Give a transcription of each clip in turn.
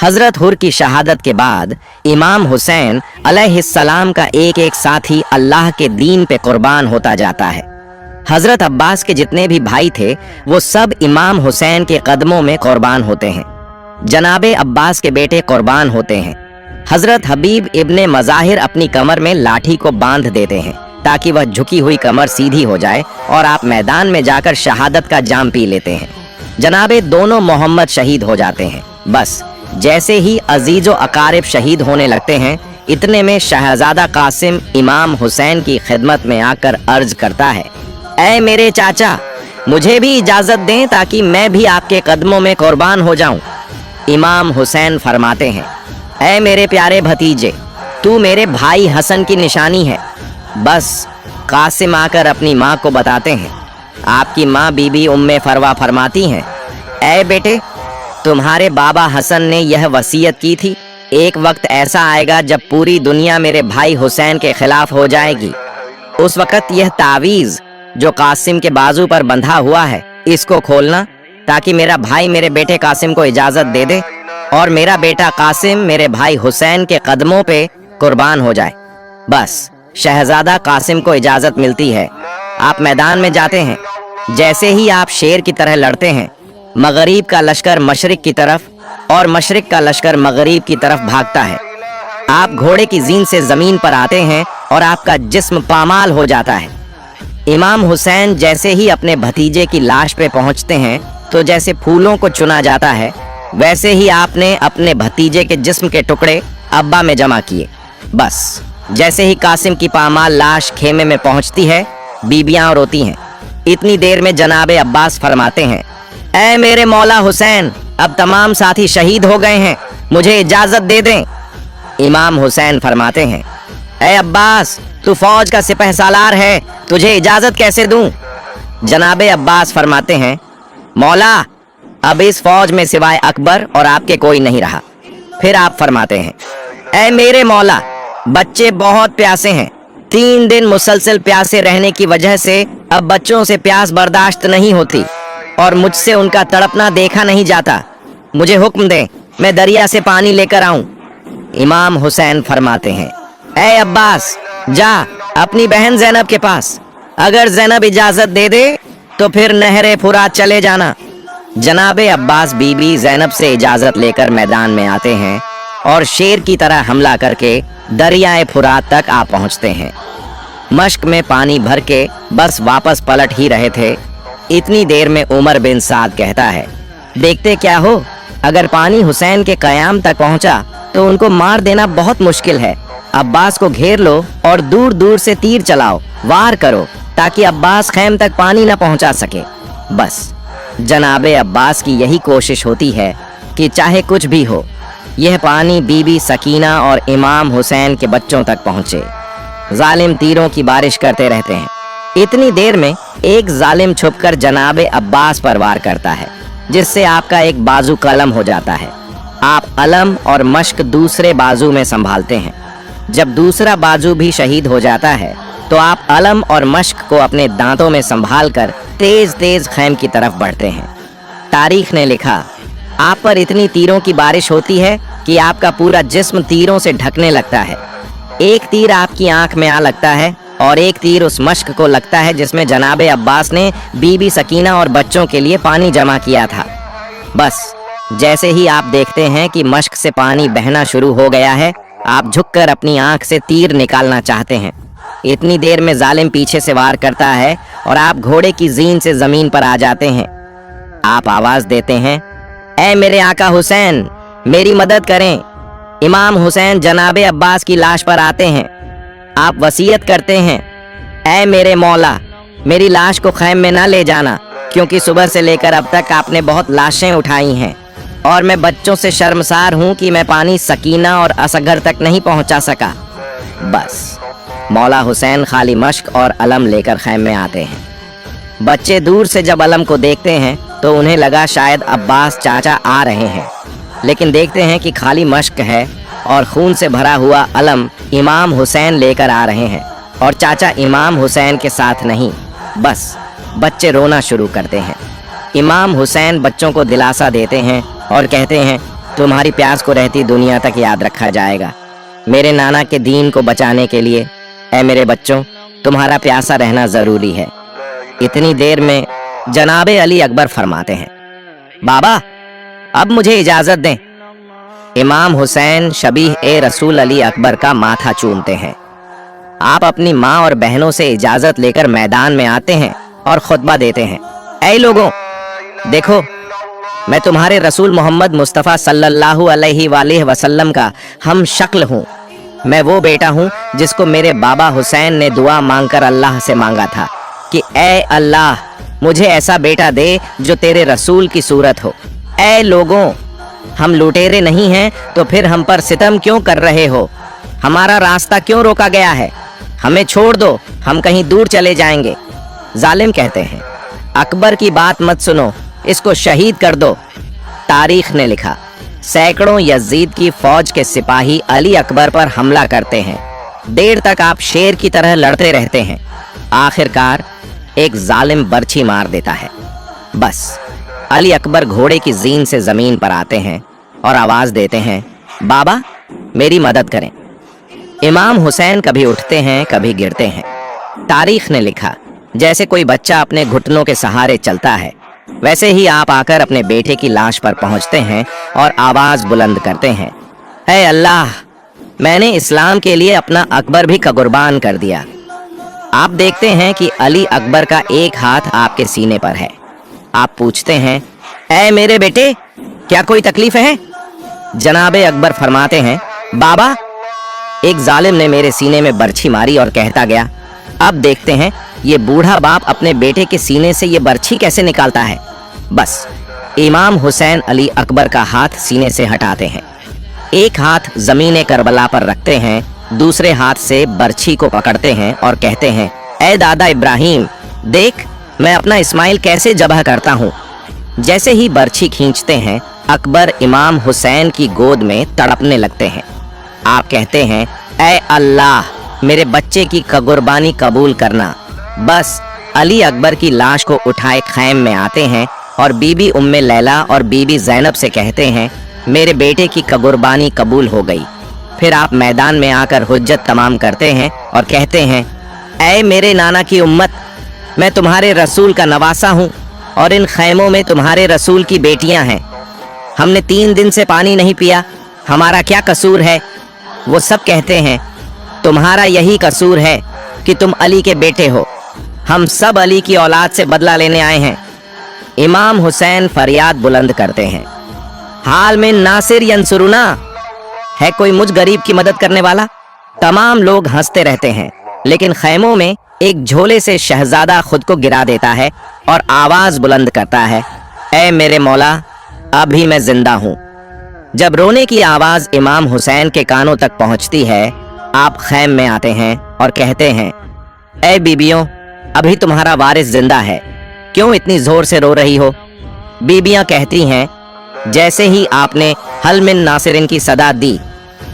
हजरत हुर की शहादत के बाद इमाम हुसैन अलैहिस्सलाम का एक एक साथी अल्लाह के दीन पे कुर्बान होता जाता है। हजरत अब्बास के जितने भी भाई थे वो सब इमाम हुसैन के कदमों में कुर्बान होते हैं। जनाबे अब्बास के बेटे कुर्बान होते हैं। हजरत हबीब इब्ने मज़ाहिर अपनी कमर में लाठी को बांध देते हैं ताकि वह झुकी हुई कमर सीधी हो जाए और आप मैदान में जाकर शहादत का जाम पी लेते हैं। जनाबे दोनों मोहम्मद शहीद हो जाते हैं। बस जैसे ही अजीजो अकारिब शहीद होने लगते हैं, इतने में शहजादा कासिम इमाम हुसैन की खिदमत में आकर अर्ज करता है, ऐ मेरे चाचा, मुझे भी इजाजत दें ताकि मैं भी आपके कदमों में कुर्बान हो जाऊं। इमाम हुसैन फरमाते हैं, ऐ मेरे प्यारे भतीजे, तू मेरे भाई हसन की निशानी है। बस कासिम आकर अपनी माँ को बताते हैं। आपकी माँ बीबी उम्मे फरवा फरमाती हैं, ऐ बेटे, तुम्हारे बाबा हसन ने यह वसीयत की थी, एक वक्त ऐसा आएगा जब पूरी दुनिया मेरे भाई हुसैन के खिलाफ हो जाएगी। उस वक्त यह तावीज़ जो कासिम के बाजू पर बंधा हुआ है, इसको खोलना ताकि मेरा भाई मेरे बेटे कासिम को इजाज़त दे दे और मेरा बेटा कासिम मेरे भाई हुसैन के कदमों पे कुर्बान हो जाए। बस शहजादा कासिम को इजाज़त मिलती है। आप मैदान में जाते हैं। जैसे ही आप शेर की तरह लड़ते हैं, मगरिब का लश्कर मशरिक की तरफ और मशरिक का लश्कर मगरिब की तरफ भागता है। आप घोड़े की जीन से ज़मीन पर आते हैं और आपका जिस्म पामाल हो जाता है। इमाम हुसैन जैसे ही अपने भतीजे की लाश पे पहुंचते हैं तो जैसे फूलों को चुना जाता है, वैसे ही आपने अपने भतीजे के जिस्म के टुकड़े अब्बा में जमा किए। बस जैसे ही कासिम की पामाल लाश खेमे में पहुंचती है, बीबियां रोती हैं। इतनी देर में जनाबे अब्बास फरमाते हैं, ऐ मेरे मौला हुसैन, अब तमाम साथी शहीद हो गए हैं, मुझे इजाजत दे दें। इमाम हुसैन फरमाते हैं, ऐ अब्बास, तू फौज का सिपह सालार है, तुझे इजाजत कैसे दूं? जनाबे अब्बास फरमाते हैं, मौला, अब इस फौज में सिवाय अकबर और आपके कोई नहीं रहा। फिर आप फरमाते हैं, ऐ मेरे मौला, बच्चे बहुत प्यासे हैं, 3 दिन मुसलसल प्यासे रहने की वजह से अब बच्चों से प्यास बर्दाश्त नहीं होती और मुझसे उनका तड़पना देखा नहीं जाता। मुझे हुक्म दें, मैं दरिया से पानी लेकर आऊं। इमाम हुसैन फरमाते हैं, ऐ अब्बास, जा अपनी बहन ज़ैनब के पास, अगर ज़ैनब इजाज़त दे दे तो फिर नहरे फुरात चले जाना। जनाबे अब्बास बीबी ज़ैनब से इजाज़त लेकर मैदान में आते हैं और शेर की तरह हमला करके दरियाए फुरात तक आ पहुंचते हैं। मश्क में पानी भर के बस वापस पलट ही रहे थे, इतनी देर में उमर बिन साद कहता है, देखते क्या हो, अगर पानी हुसैन के क़याम तक पहुंचा तो उनको मार देना बहुत मुश्किल है। अब्बास को घेर लो और दूर दूर से तीर चलाओ, वार करो ताकि अब्बास खैम तक पानी न पहुंचा सके। बस जनाबे अब्बास की यही कोशिश होती है कि चाहे कुछ भी हो, यह पानी बीबी सकीना और इमाम हुसैन के बच्चों तक पहुंचे। जालिम तीरों की बारिश करते रहते हैं। इतनी देर में एक जालिम छुपकर जनाबे अब्बास पर वार करता है, जिससे आपका एक बाजू कलम हो जाता है। आप अलम और मश्क दूसरे बाजू में संभालते हैं। जब दूसरा बाजू भी शहीद हो जाता है तो आप अलम और मश्क को अपने दांतों में संभाल कर तेज तेज खैम की तरफ बढ़ते हैं। तारीख ने लिखा, आप पर इतनी तीरों की बारिश होती है कि आपका पूरा जिस्म तीरों से ढकने लगता है। एक तीर आपकी आंख में आ लगता है और एक तीर उस मश्क को लगता है जिसमें जनाबे अब्बास ने बीबी सकीना और बच्चों के लिए पानी जमा किया था। बस जैसे ही आप देखते हैं कि मश्क से पानी बहना शुरू हो गया है, आप झुककर अपनी आंख से तीर निकालना चाहते हैं। इतनी देर में जालिम पीछे से वार करता है और आप घोड़े की जीन से जमीन पर आ जाते हैं। आप आवाज देते हैं, ऐ मेरे आका हुसैन, मेरी मदद करें। इमाम हुसैन जनाबे अब्बास की लाश पर आते हैं। आप वसीयत करते हैं, ऐ मेरे मौला, मेरी लाश को खैम में ना ले जाना, क्योंकि सुबह से लेकर अब तक आपने बहुत लाशें उठाई हैं और मैं बच्चों से शर्मसार हूँ कि मैं पानी सकीना और असगर तक नहीं पहुँचा सका। बस मौला हुसैन खाली मश्क और अलम लेकर खैम में आते हैं। बच्चे दूर से जब अलम को देखते हैं तो उन्हें लगा शायद अब्बास चाचा आ रहे हैं, लेकिन देखते हैं कि खाली मश्क है और खून से भरा हुआ अलम इमाम हुसैन लेकर आ रहे हैं और चाचा इमाम हुसैन के साथ नहीं। बस बच्चे रोना शुरू करते हैं। इमाम हुसैन बच्चों को दिलासा देते हैं और कहते हैं, तुम्हारी प्यास को रहती दुनिया तक याद रखा जाएगा। मेरे नाना के दीन को बचाने के लिए ऐ मेरे बच्चों, तुम्हारा प्यासा रहना जरूरी है। इतनी देर में जनाबे अली अकबर फरमाते हैं, बाबा अब मुझे इजाजत दें। इमाम हुसैन शबीह ए रसूल अली अकबर का माथा चूमते हैं। आप अपनी माँ और बहनों से इजाजत लेकर मैदान में आते हैं और खुतबा देते हैं, ऐ लोगों देखो, मैं तुम्हारे रसूल मोहम्मद मुस्तफ़ा सल्लल्लाहु अलैहि वसल्लम का हम शक्ल हूँ। मैं वो बेटा हूँ जिसको मेरे बाबा हुसैन ने दुआ मांगकर अल्लाह से मांगा था कि ऐ अल्लाह मुझे ऐसा बेटा दे जो तेरे रसूल की सूरत हो। ऐ लोगों, हम लुटेरे नहीं हैं तो फिर हम पर सितम क्यों कर रहे हो? हमारा रास्ता क्यों रोका गया है? हमें छोड़ दो, हम कहीं दूर चले जाएंगे। जालिम कहते हैं, अकबर की बात मत सुनो, इसको शहीद कर दो। तारीख ने लिखा, सैकड़ों यजीद की फौज के सिपाही अली अकबर पर हमला करते हैं। देर तक आप शेर की तरह लड़ते रहते हैं। आखिरकार एक जालिम बर्छी मार देता है। बस अली अकबर घोड़े की जीन से जमीन पर आते हैं और आवाज देते हैं, बाबा मेरी मदद करें। इमाम हुसैन कभी उठते हैं कभी गिरते हैं। तारीख ने लिखा, जैसे कोई बच्चा अपने घुटनों के सहारे चलता है, वैसे ही आप आकर अपने बेटे की लाश पर पहुंचते हैं और आवाज बुलंद करते हैं, ऐ अल्लाह मैंने इस्लाम के लिए अपना अकबर भी कुर्बान कर दिया। आप देखते हैं कि अली अकबर का एक हाथ आपके सीने पर है। आप पूछते हैं, ऐ मेरे बेटे क्या कोई तकलीफ है? जनाबे अकबर फरमाते हैं, बाबा एक जालिम ने मेरे सीने में बर्छी मारी और कहता गया। अब देखते हैं ये बूढ़ा बाप अपने बेटे के सीने से ये बर्छी कैसे निकालता है। बस इमाम हुसैन अली अकबर का हाथ सीने से हटाते हैं, एक हाथ जमीन करबला पर रखते हैं, दूसरे हाथ से बर्छी को पकड़ते हैं और कहते हैं, ऐ दादा इब्राहिम देख मैं अपना इस्माइल कैसे जबह करता हूँ। जैसे ही बर्छी खींचते हैं, अकबर इमाम हुसैन की गोद में तड़पने लगते हैं। आप कहते हैं, ऐ अल्लाह मेरे बच्चे की कुर्बानी कबूल करना। बस अली अकबर की लाश को उठाए खैम में आते हैं और बीबी उम्मे लैला और बीबी ज़ैनब से कहते हैं, मेरे बेटे की कुर्बानी कबूल हो गई। फिर आप मैदान में आकर हुज्जत तमाम करते हैं और कहते हैं, ऐ मेरे नाना की उम्मत, मैं तुम्हारे रसूल का नवासा हूँ और इन खैमों में तुम्हारे रसूल की बेटियां हैं। हमने 3 दिन से पानी नहीं पिया, हमारा क्या कसूर है? वो सब कहते हैं, तुम्हारा यही कसूर है कि तुम अली के बेटे हो। हम सब अली की औलाद से बदला लेने आए हैं। इमाम हुसैन फरियाद बुलंद करते हैं, हाल में नासिर यंसुरुना, है कोई मुझ गरीब की मदद करने वाला? तमाम लोग हंसते रहते हैं, लेकिन खैमों में एक झोले से शहजादा खुद को गिरा देता है और आवाज बुलंद करता है, ऐ मेरे मौला अभी मैं जिंदा हूँ। जब रोने की आवाज इमाम हुसैन के कानों तक पहुंचती है, आप खैम में आते हैं और कहते हैं, ऐ बीबियों अभी तुम्हारा वारिस जिंदा है, क्यों इतनी जोर से रो रही हो? बीबियां कहती हैं, जैसे ही आपने हल मिन नासिरिन की सदा दी,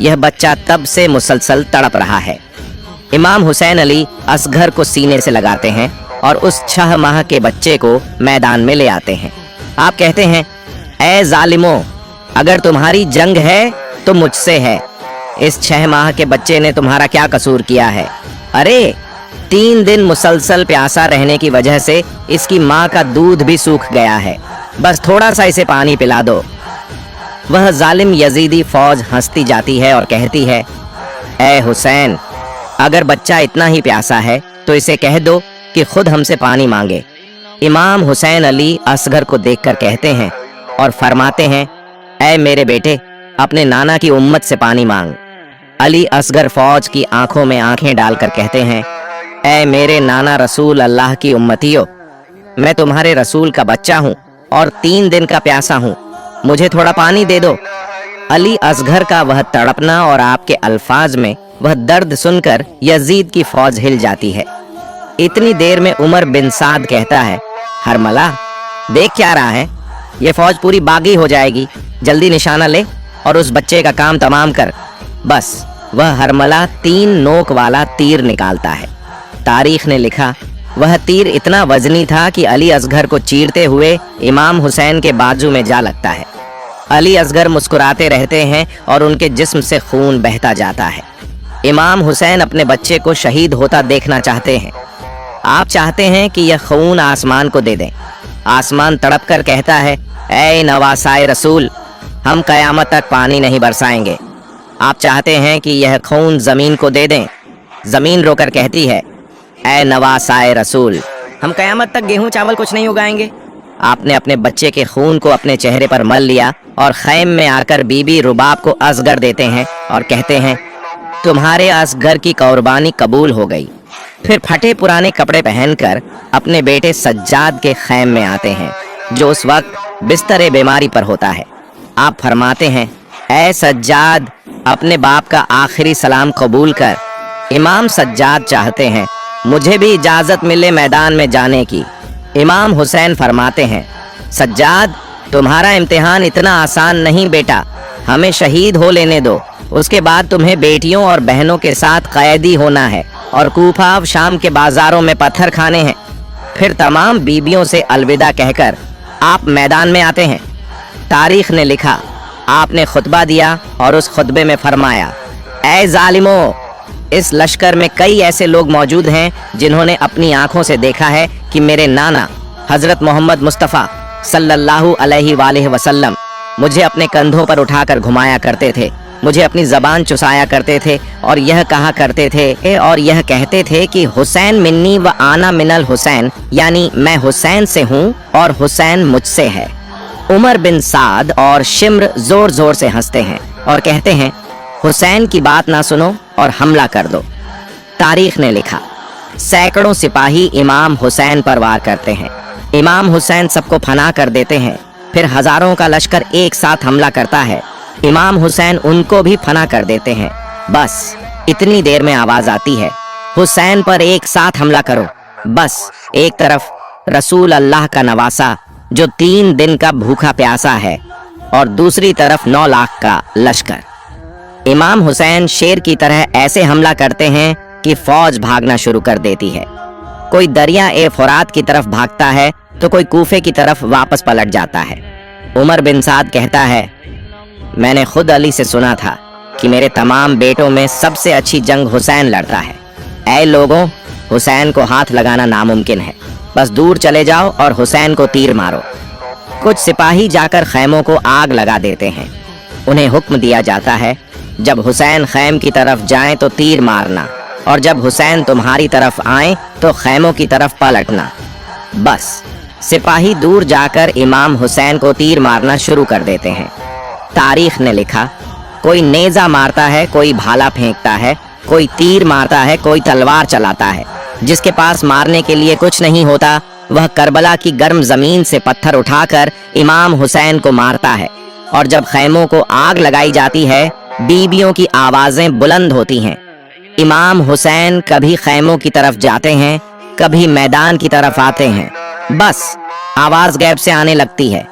यह बच्चा तब से मुसलसल तड़प रहा है। इमाम हुसैन अली असगर को सीने से लगाते हैं और उस 6 माह के बच्चे को मैदान में ले आते हैं। आप कहते हैं, ऐ जालिमों अगर तुम्हारी जंग है तो मुझसे है। इस 6 माह के बच्चे ने तुम्हारा क्या कसूर किया है? अरे 3 दिन मुसलसल प्यासा रहने की वजह से इसकी माँ का दूध भी सूख गया है, बस थोड़ा सा इसे पानी पिला दो। वह जालिम यजीदी फौज हंसती जाती है और कहती है, ऐ हुसैन अगर बच्चा इतना ही प्यासा है तो इसे कह दो कि खुद हमसे पानी मांगे। इमाम हुसैन अली असगर को देखकर कहते हैं और फरमाते हैं, ऐ मेरे बेटे अपने नाना की उम्मत से पानी मांग। अली असगर फौज की आंखों में आंखें डालकर कहते हैं, ऐ मेरे नाना रसूल अल्लाह की उम्मतियों, मैं तुम्हारे रसूल का बच्चा हूँ और 3 दिन का प्यासा हूँ, मुझे थोड़ा पानी दे दो। अली असगर का वह तड़पना और आपके अल्फाज में वह दर्द सुनकर यजीद की फौज हिल जाती है। इतनी देर में उमर बिन साद कहता है, हरमला देख क्या रहा है, ये फौज पूरी बागी हो जाएगी, जल्दी निशाना ले और उस बच्चे का काम तमाम कर। बस वह हरमला 3 नोक वाला तीर निकालता है। तारीख ने लिखा, वह तीर इतना वजनी था कि अली असगर को चीरते हुए इमाम हुसैन के बाजू में जा लगता है। अली असगर मुस्कुराते रहते हैं और उनके जिस्म से खून बहता जाता है। इमाम हुसैन अपने बच्चे को शहीद होता देखना चाहते हैं। आप चाहते हैं कि यह खून आसमान को दे दें। आसमान तड़प कर कहता है, ऐ नवासाए रसूल, हम क़यामत तक पानी नहीं बरसाएंगे। आप चाहते हैं कि यह खून ज़मीन को दे दें। ज़मीन रोकर कहती है, ऐ नवासाए रसूल, हम क़यामत तक गेहूं चावल कुछ नहीं उगाएंगे। आपने अपने बच्चे के खून को अपने चेहरे पर मल लिया और खैम में आकर बीबी रुबाब को असगर देते हैं और कहते हैं, तुम्हारे असगर की कुर्बानी कबूल हो गई। फिर फटे पुराने कपड़े पहनकर अपने बेटे सज्जाद के खैम में आते हैं, जो उस वक्त बिस्तर बीमारी पर होता है। आप फरमाते हैं, ऐ सज्जाद, अपने बाप का आखिरी सलाम कबूल कर। इमाम सज्जाद चाहते हैं, मुझे भी इजाज़त मिले मैदान में जाने की। इमाम हुसैन फरमाते हैं, सज्जाद, तुम्हारा इम्तिहान इतना आसान नहीं बेटा, हमें शहीद हो लेने दो। उसके बाद तुम्हें बेटियों और बहनों के साथ कैदी होना है और कूफा और शाम के बाजारों में पत्थर खाने हैं। फिर तमाम बीबियों से अलविदा कहकर आप मैदान में आते हैं। तारीख ने लिखा, आपने खुतबा दिया और उस खुतबे में फरमाया, ऐ जालिमों, इस लश्कर में कई ऐसे लोग मौजूद हैं जिन्होंने अपनी आंखों से देखा है कि मेरे नाना हजरत मोहम्मद मुस्तफ़ा सल्लल्लाहु अलैहि वसल्लम मुझे अपने कंधों पर उठाकर घुमाया करते थे, मुझे अपनी ज़बान चुसाया करते थे और यह कहते थे कि हुसैन मिन्नी व आना मिनल हुसैन, यानी मैं हुसैन से हूँ और हुसैन मुझसे है। उमर बिन साद और शिम्र जोर जोर से हंसते हैं और कहते हैं, हुसैन की बात ना सुनो और हमला कर दो। तारीख ने लिखा, सैकड़ों सिपाही इमाम हुसैन पर वार करते हैं। इमाम हुसैन सबको फना कर देते हैं। फिर हजारों का लश्कर एक साथ हमला करता है। इमाम हुसैन उनको भी फना कर देते हैं। बस इतनी देर में आवाज आती है, हुसैन पर एक साथ हमला करो। बस एक तरफ रसूल अल्लाह का नवासा जो 3 दिन का भूखा प्यासा है और दूसरी तरफ 9 लाख का लश्कर। इमाम हुसैन शेर की तरह ऐसे हमला करते हैं कि फौज भागना शुरू कर देती है। कोई दरिया ए फुरात की तरफ भागता है तो कोई कूफे की तरफ वापस पलट जाता है। उमर बिन साद कहता है, मैंने खुद अली से सुना था कि मेरे तमाम बेटों में सबसे अच्छी जंग हुसैन लड़ता है। ऐ लोगों, हुसैन को हाथ लगाना नामुमकिन है, बस दूर चले जाओ और हुसैन को तीर मारो। कुछ सिपाही जाकर खैमों को आग लगा देते हैं। उन्हें हुक्म दिया जाता है, जब हुसैन खैम की तरफ जाएं तो तीर मारना और जब हुसैन तुम्हारी तरफ आए तो खैमों की तरफ पलटना। बस सिपाही दूर जाकर इमाम हुसैन को तीर मारना शुरू कर देते हैं। तारीख ने लिखा, कोई नेजा मारता है, कोई भाला फेंकता है, कोई तीर मारता है, कोई तलवार चलाता है। जिसके पास मारने के लिए कुछ नहीं होता, वह करबला की गर्म जमीन से पत्थर उठाकर इमाम हुसैन को मारता है। और जब खैमों को आग लगाई जाती है, बीबियों की आवाजें बुलंद होती हैं। इमाम हुसैन कभी खैमों की तरफ जाते हैं, कभी मैदान की तरफ आते हैं। बस आवाज गैब से आने लगती है,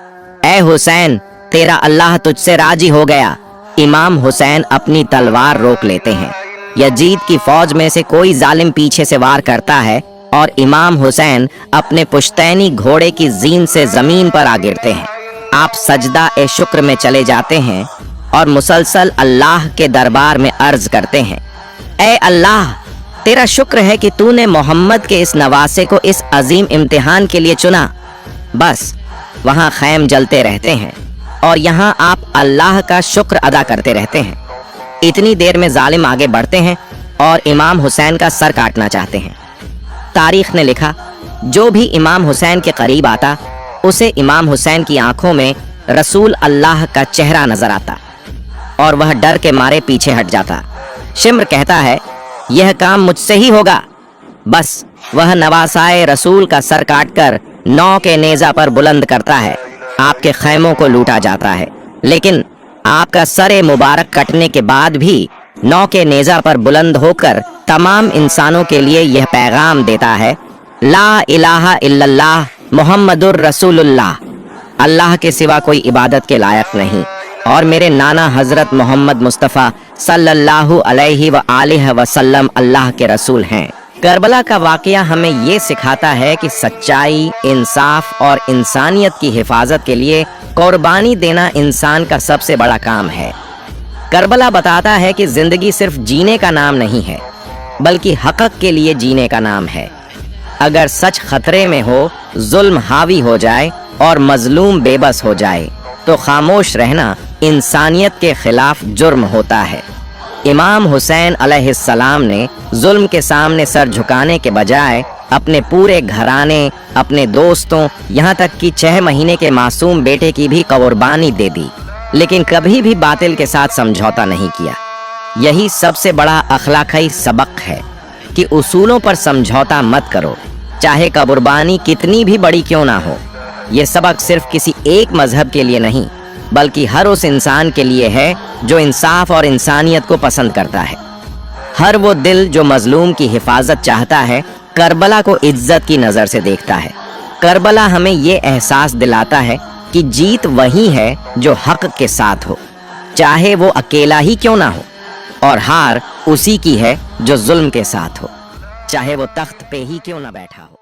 ऐ हुसैन, तेरा अल्लाह तुझसे राजी हो गया। इमाम हुसैन अपनी तलवार रोक लेते हैं। यजीद की फौज में से कोई जालिम पीछे से वार करता है और इमाम हुसैन अपने पुश्तैनी घोड़े की जीन से जमीन पर आ गिरते हैं। आप सजदा ए शुक्र में चले जाते हैं और मुसलसल अल्लाह के दरबार में अर्ज करते हैं, ऐ अल्लाह, तेरा शुक्र है कि तूने मोहम्मद के इस नवासे को इस अजीम इम्तिहान के लिए चुना। बस वहाँ खैम जलते रहते हैं और यहाँ आप अल्लाह का शुक्र अदा करते रहते हैं। इतनी देर में जालिम आगे बढ़ते हैं और इमाम हुसैन का सर काटना चाहते हैं। तारीख ने लिखा, जो भी इमाम हुसैन के करीब आता, उसे इमाम हुसैन की आंखों में रसूल अल्लाह का चेहरा नजर आता और वह डर के मारे पीछे हट जाता। शिम्र कहता है, यह काम मुझसे ही होगा। बस वह नवासाए रसूल का सर काटकर 9 के नेजा पर बुलंद करता है। आपके खैमों को लूटा जाता है, लेकिन आपका सरे मुबारक कटने के बाद भी 9 के नेजा पर बुलंद होकर तमाम इंसानों के लिए यह पैगाम देता है, ला इलाहा इल्लल्लाह मुहम्मदुर रसूलुल्लाह, अल्लाह के सिवा कोई इबादत के लायक नहीं और मेरे नाना हजरत मोहम्मद मुस्तफ़ा सल्लल्लाहु अलैहि व आलिहि वसल्लम अल्लाह के रसूल हैं। کربلا کا واقعہ ہمیں یہ سکھاتا ہے کہ سچائی، انصاف اور انسانیت کی حفاظت کے لیے قربانی دینا انسان کا سب سے بڑا کام ہے۔ کربلا بتاتا ہے کہ زندگی صرف جینے کا نام نہیں ہے، بلکہ حق کے لیے جینے کا نام ہے۔ اگر سچ خطرے میں ہو، ظلم حاوی ہو جائے اور مظلوم بے بس ہو جائے تو خاموش رہنا انسانیت کے خلاف جرم ہوتا ہے۔ امام حسین علیہ السلام نے ظلم کے سامنے سر جھکانے کے بجائے اپنے پورے گھرانے، اپنے دوستوں، یہاں تک کہ 6 مہینے کے معصوم بیٹے کی بھی قربانی دے دی، لیکن کبھی بھی باطل کے ساتھ سمجھوتا نہیں کیا۔ یہی سب سے بڑا اخلاقی سبق ہے کہ اصولوں پر سمجھوتا مت کرو، چاہے قربانی کتنی بھی بڑی کیوں نہ ہو۔ یہ سبق صرف کسی ایک مذہب کے لیے نہیں، بلکہ ہر اس انسان کے لیے ہے جو انصاف اور انسانیت کو پسند کرتا ہے۔ ہر وہ دل جو مظلوم کی حفاظت چاہتا ہے، کربلا کو عزت کی نظر سے دیکھتا ہے۔ کربلا ہمیں یہ احساس دلاتا ہے کہ جیت وہی ہے جو حق کے ساتھ ہو، چاہے وہ اکیلا ہی کیوں نہ ہو، اور ہار اسی کی ہے جو ظلم کے ساتھ ہو، چاہے وہ تخت پہ ہی کیوں نہ بیٹھا ہو۔